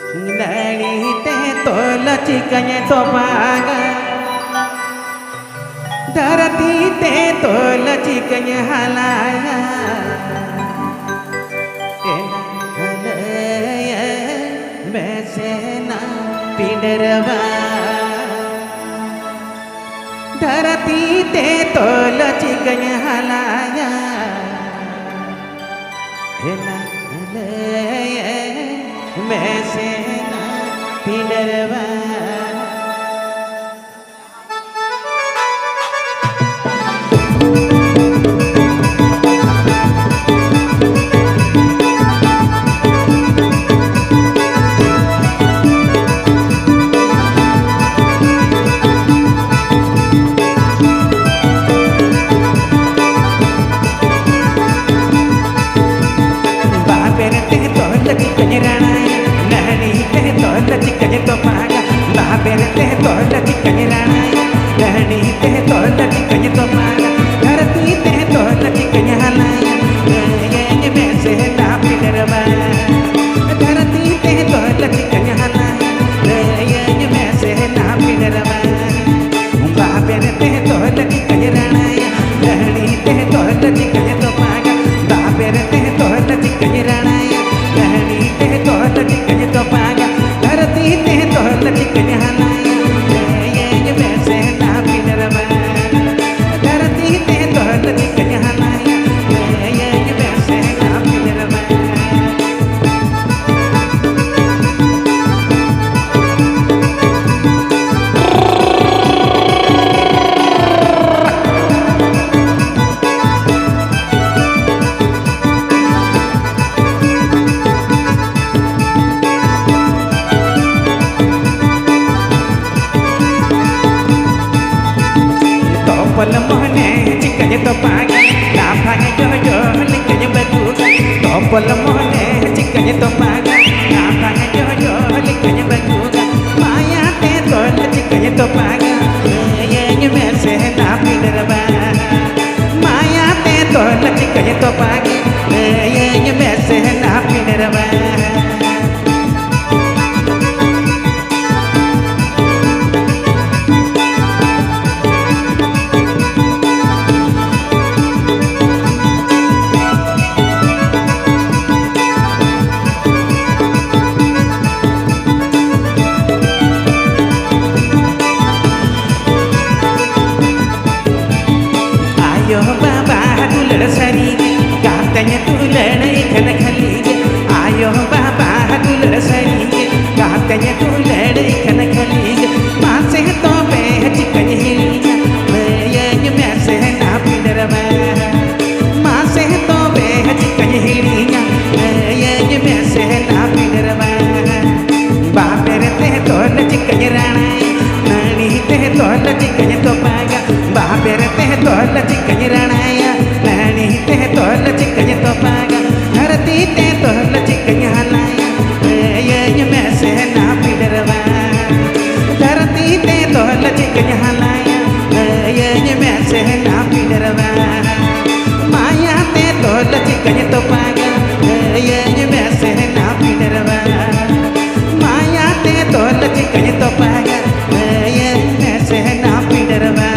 Nalite tola cikanya topaga Darati te tola cikanya halaya Halaya mesena pindarwa Darati te tola cikanya halaya Halaya mesena pindarwa Polamone cikanya topaga napanya jojo likanya baguga maya te tola cikanya topaga yenya merse tapi derba maya te tola cikanya topaga yenya merse tapi derba Katanya tulen ikan khalige ayo baba tulen salige katanya tulen ikan khalige masih tobe cikanya hiliga meyanya mese na pindarama masih tobe cikanya hiliga meyanya mese na pindarama babere te tola cikanya rana nani te tola cikanya topaga babere te tola cikanya rana nani te tola cikanya topaga harati te tola cikanya halaya yenya mese na pindarwa harati te tola cikanya halaya yenya mese na pindarwa maya te tola cikanya topaga yenya mese na pindarwa maya te tola cikanya topaga yenya mese na pindarwa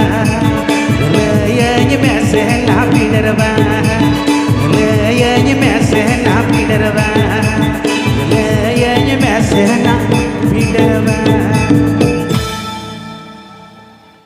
yenya mese na pindarwa yenya mese na pindarwa yenya mese na pindarwa